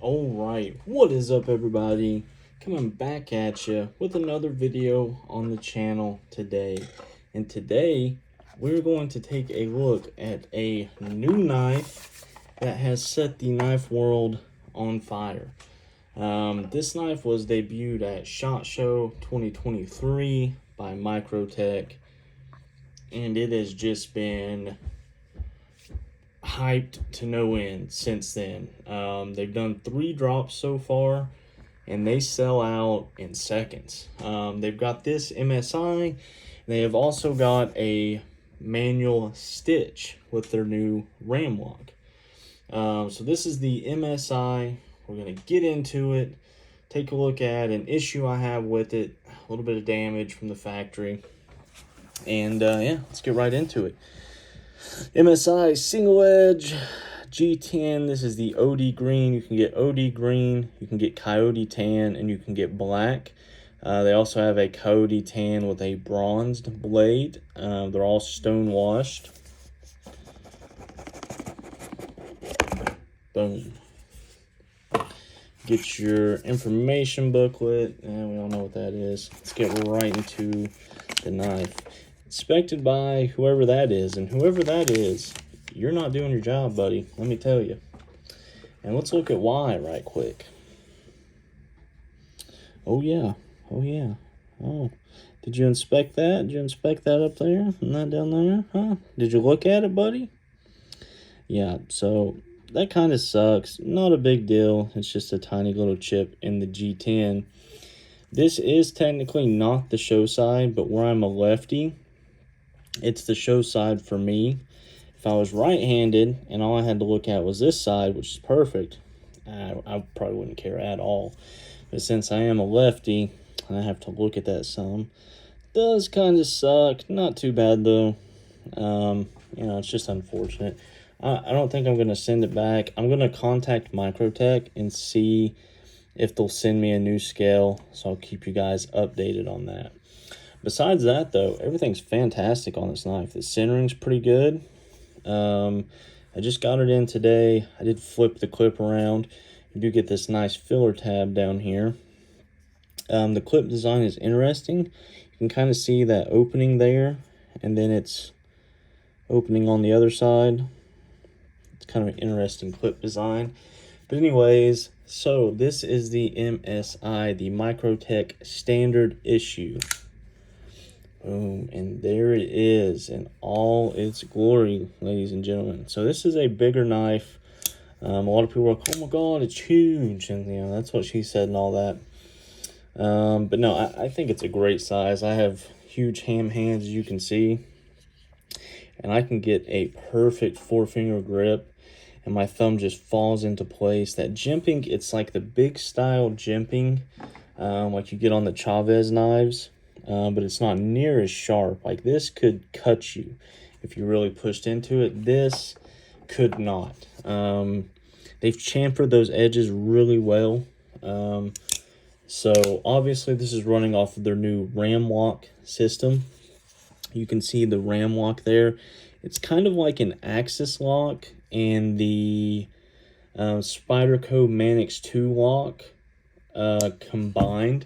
Alright, what is up everybody? Coming back at you with another video on the channel today. And today, we're going to take a look at a new knife that has set the knife world on fire. This knife was debuted at SHOT Show 2023 by Microtech. And it has just been hyped to no end since then. They've done 3 drops so far, and they sell out in seconds. They've got this MSI. They have also got a manual stitch with their new ram lock. So this is the MSI. We're going to get into it, take a look at an issue I have with it, a little bit of damage from the factory, and yeah, let's get right into it. MSI single edge G10. This is the OD green. You can get OD green, you can get coyote tan, and you can get black. They also have a coyote tan with a bronzed blade. They're all stone washed. Boom. Get your information booklet, and we all know what that is. Let's get right into the knife. Inspected by whoever that is, and whoever that is, you're not doing your job, buddy, let me tell you. And let's look at why right quick. Oh yeah, oh, did you inspect that? Did you inspect that up there and that down there? Huh? Did you look at it, buddy? Yeah, so that kind of sucks. Not a big deal. It's just a tiny little chip in the G10. This is technically not the show side, but where I'm a lefty, it's the show side for me. If I was right-handed and all I had to look at was this side, which is perfect, I probably wouldn't care at all. But since I am a lefty and I have to look at that some, does kind of suck. Not too bad though. You know, it's just unfortunate. I don't think I'm going to send it back. I'm going to contact Microtech and see if they'll send me a new scale. So I'll keep you guys updated on that. Besides that, though, everything's fantastic on this knife. The centering's pretty good. I just got it in today. I did flip the clip around. You do get this nice filler tab down here. The clip design is interesting. You can kind of see that opening there, and then it's opening on the other side. It's kind of an interesting clip design. But anyways, so this is the MSI, the Microtech standard issue. Boom, and there it is in all its glory, ladies and gentlemen. So this is a bigger knife. A lot of people are like, oh my god, it's huge, and you know, that's what she said and all that. But no, I think it's a great size. I have huge ham hands, as you can see, and I can get a perfect 4-finger grip, and my thumb just falls into place. That jimping, it's like the big style jimping, like you get on the Chavez knives. But it's not near as sharp. Like this could cut you if you really pushed into it. This could not. They've chamfered those edges really well. So obviously this is running off of their new ram lock system. You can see the ram lock there. It's kind of like an Axis lock and the Spyderco Manix 2 lock combined.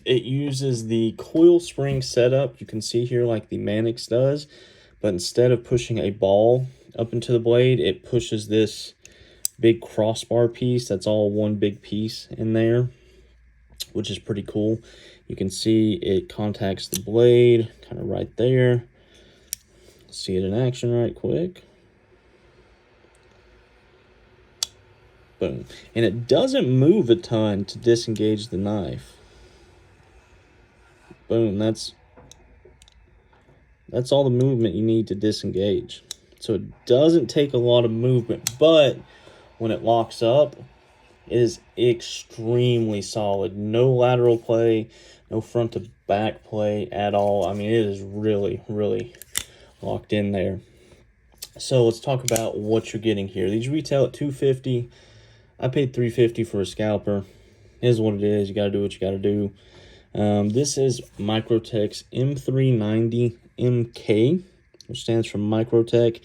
It uses the coil spring setup, you can see here, like the Manix does, but instead of pushing a ball up into the blade, it pushes this big crossbar piece. That's all one big piece in there, which is pretty cool. You can see it contacts the blade kind of right there. See it in action right quick. Boom. And it doesn't move a ton to disengage the knife. Boom, that's all the movement you need to disengage. So it doesn't take a lot of movement, but when it locks up, it is extremely solid. No lateral play, no front to back play at all. I mean, it is really, really locked in there. So let's talk about what you're getting here. These retail at $250. I paid $350 for a scalper. It is what it is. You got to do what you got to do. This is Microtech's M390 MK, which stands for Microtech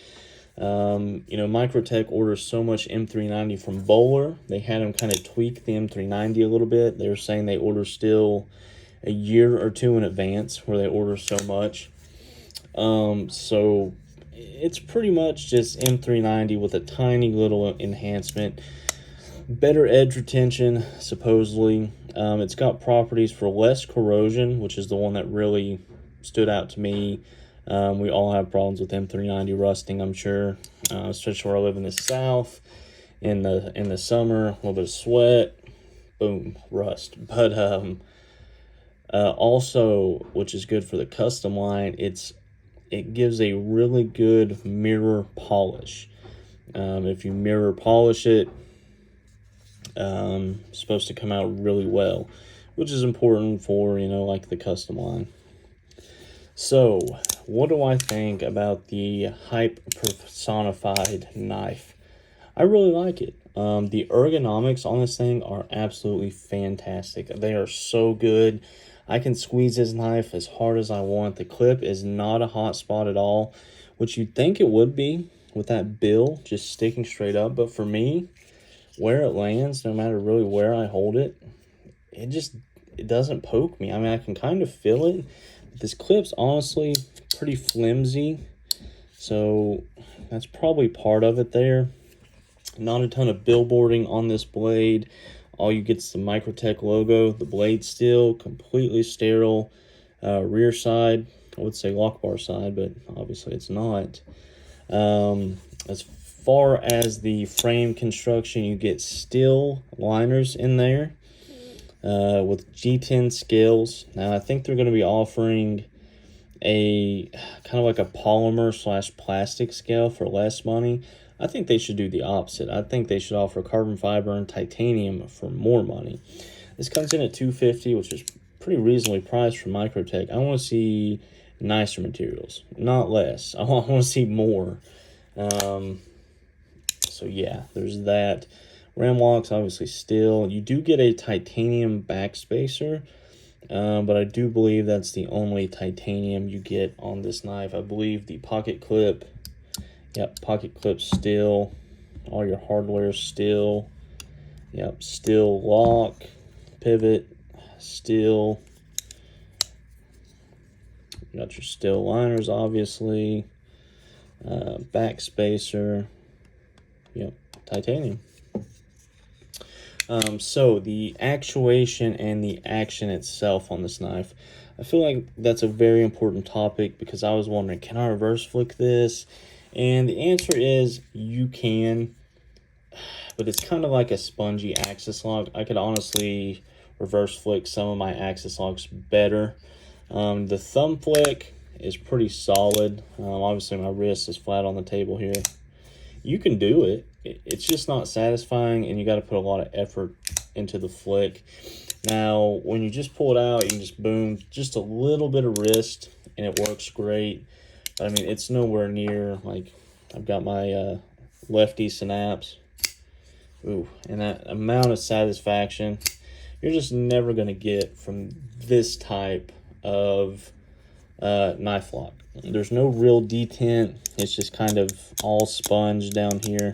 You know, Microtech orders so much M390 from Bowler. They had them kind of tweak the M390 a little bit. They were saying they order still a year or two in advance where they order so much. So it's pretty much just M390 with a tiny little enhancement. Better edge retention, supposedly. It's got properties for less corrosion, which is the one that really stood out to me. We all have problems with M390 rusting, I'm sure, especially where I live in the South. In the summer, a little bit of sweat, boom, rust. But also, which is good for the custom line, it gives a really good mirror polish. If you mirror polish it, it's supposed to come out really well, which is important for, you know, like the custom line. So, what do I think about the Hype personified knife? I really like it. The ergonomics on this thing are absolutely fantastic. They are so good. I can squeeze this knife as hard as I want. The clip is not a hot spot at all, which you'd think it would be with that bill just sticking straight up. But for me, where it lands, no matter really where I hold it, it doesn't poke me. I mean, I can kind of feel it. But this clip's honestly pretty flimsy, so that's probably part of it there. Not a ton of billboarding on this blade. All you get is the Microtech logo. The blade still completely sterile. Rear side, I would say lock bar side, but obviously it's not. As far as the frame construction, you get steel liners in there with G10 scales. Now, I think they're going to be offering a kind of like a polymer / plastic scale for less money. I think they should do the opposite. I think they should offer carbon fiber and titanium for more money. This comes in at $250, which is pretty reasonably priced for Microtech. I want to see nicer materials, not less. I want to see more. So yeah, there's that. Ram locks, obviously steel. You do get a titanium backspacer, but I do believe that's the only titanium you get on this knife. I believe the pocket clip, yep, pocket clip steel. All your hardware steel. Yep, steel lock, pivot, steel. You got your steel liners, obviously. Backspacer. Yep, titanium. So the actuation and the action itself on this knife, I feel like that's a very important topic because I was wondering, can I reverse flick this? And the answer is you can, but it's kind of like a spongy axis lock. I could honestly reverse flick some of my axis locks better. The thumb flick is pretty solid. Obviously my wrist is flat on the table here. You can do it. It's just not satisfying, and you got to put a lot of effort into the flick. Now, when you just pull it out, you can just boom, just a little bit of wrist, and it works great. But, I mean, it's nowhere near, like, I've got my lefty synapse. Ooh, and that amount of satisfaction, you're just never going to get from this type of knife lock. There's no real detent. It's just kind of all sponge down here.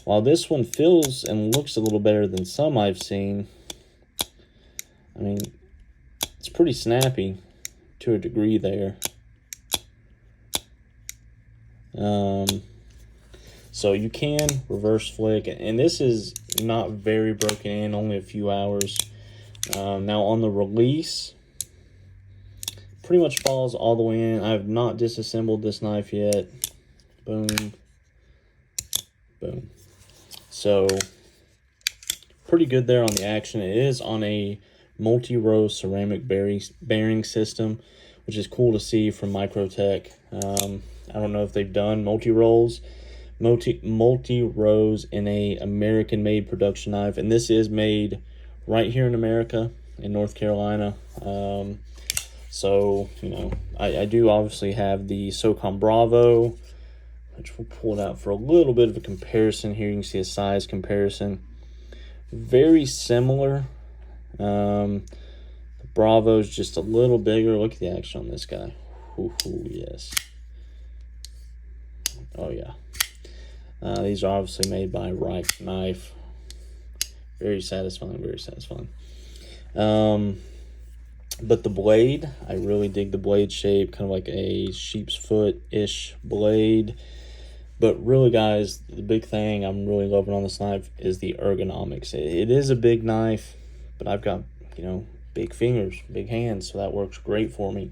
While this one feels and looks a little better than some I've seen, I mean, it's pretty snappy to a degree there. So you can reverse flick, and this is not very broken in, only a few hours. Now on the release, pretty much falls all the way in. I have not disassembled this knife yet. Boom. Boom. So, pretty good there on the action. It is on a multi-row ceramic bearing system, which is cool to see from Microtech. I don't know if they've done multi-rows in a American-made production knife, and this is made right here in America, in North Carolina. So, you know, I do obviously have the SOCOM Bravo, which we'll pull it out for a little bit of a comparison here. You can see a size comparison. Very similar. The Bravo's just a little bigger. Look at the action on this guy. Ooh, yes. Oh, yeah. These are obviously made by Right Knife. Very satisfying, very satisfying. But the blade, I really dig the blade shape, kind of like a sheep's foot-ish blade. But really, guys, the big thing I'm really loving on this knife is the ergonomics. It is a big knife, but I've got, you know, big fingers, big hands, so that works great for me.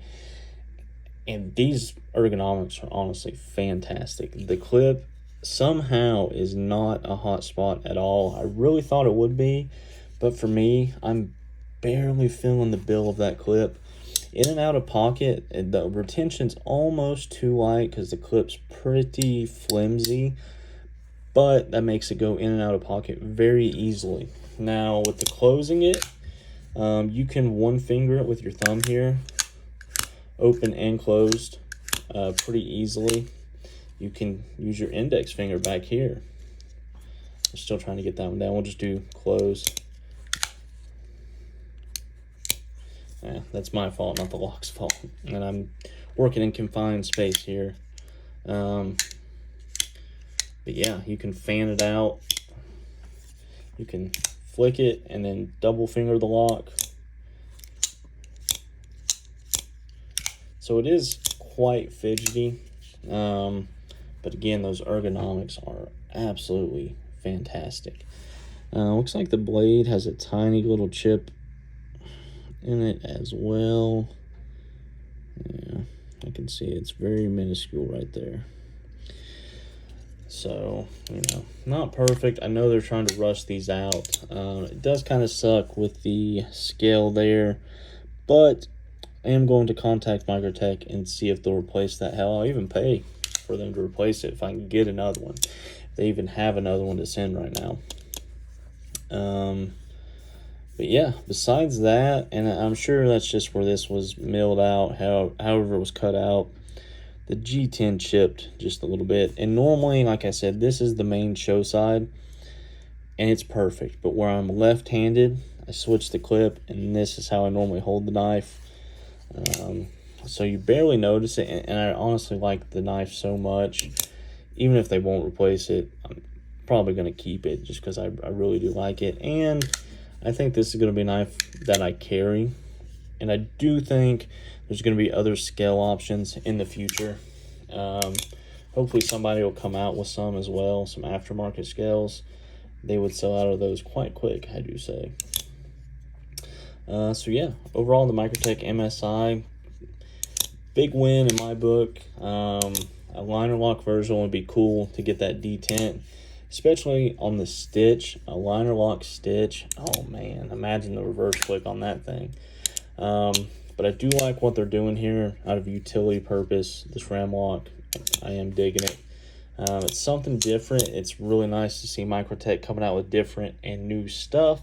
And these ergonomics are honestly fantastic. The clip somehow is not a hot spot at all. I really thought it would be, but for me, I'm barely feeling the bill of that clip. In and out of pocket, the retention's almost too light because the clip's pretty flimsy, but that makes it go in and out of pocket very easily. Now, with the closing it, you can one finger it with your thumb here, open and closed pretty easily. You can use your index finger back here. I'm still trying to get that one down. We'll just do close. Yeah, that's my fault, not the lock's fault. And I'm working in confined space here. But yeah, you can fan it out. You can flick it and then double finger the lock. So it is quite fidgety. But again, those ergonomics are absolutely fantastic. Looks like the blade has a tiny little chip in it as well. Yeah, I can see it's very minuscule right there. So, you know, not perfect. I know they're trying to rush these out. It does kind of suck with the scale there, but I am going to contact Microtech and see if they'll replace that. Hell, I'll even pay for them to replace it if I can get another one. If they even have another one to send right now. But yeah, besides that, and I'm sure that's just where this was milled out, however it was cut out, the G10 chipped just a little bit. And normally, like I said, this is the main show side, and it's perfect. But where I'm left-handed, I switched the clip, and this is how I normally hold the knife. So you barely notice it, and I honestly like the knife so much. Even if they won't replace it, I'm probably going to keep it just because I really do like it. And I think this is going to be a knife that I carry, and I do think there's going to be other scale options in the future. Hopefully somebody will come out with some as well, some aftermarket scales. They would sell out of those quite quick, I do say. So yeah, overall the Microtech MSI, big win in my book. A liner lock version would be cool to get that detent, especially on the stitch. A liner lock stitch, oh man, imagine the reverse click on that thing. But I do like what they're doing here out of utility purpose. This ram lock, I am digging it. It's something different. It's really nice to see Microtech coming out with different and new stuff.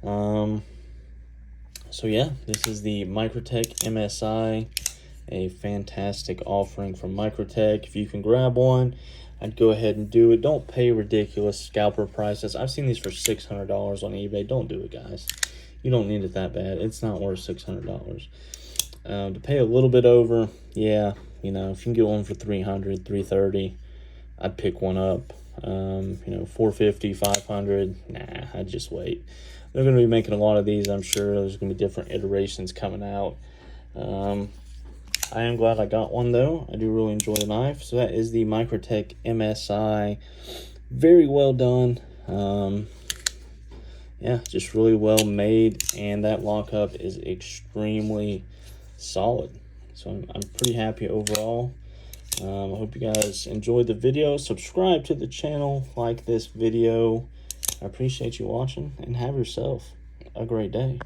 So yeah, this is the Microtech MSI, a fantastic offering from Microtech. If you can grab one, I'd go ahead and do it. Don't pay ridiculous scalper prices. I've seen these for $600 on eBay. Don't do it, guys. You don't need it that bad. It's not worth $600. To pay a little bit over, yeah, you know, if you can get one for $300, $330, I'd pick one up. You know, $450, $500, nah, I'd just wait. They're going to be making a lot of these, I'm sure. There's going to be different iterations coming out. I am glad I got one, though. I do really enjoy the knife. So that is the Microtech MSI. Very well done. Yeah, just really well made. And that lockup is extremely solid. So I'm pretty happy overall. I hope you guys enjoyed the video. Subscribe to the channel. Like this video. I appreciate you watching. And have yourself a great day.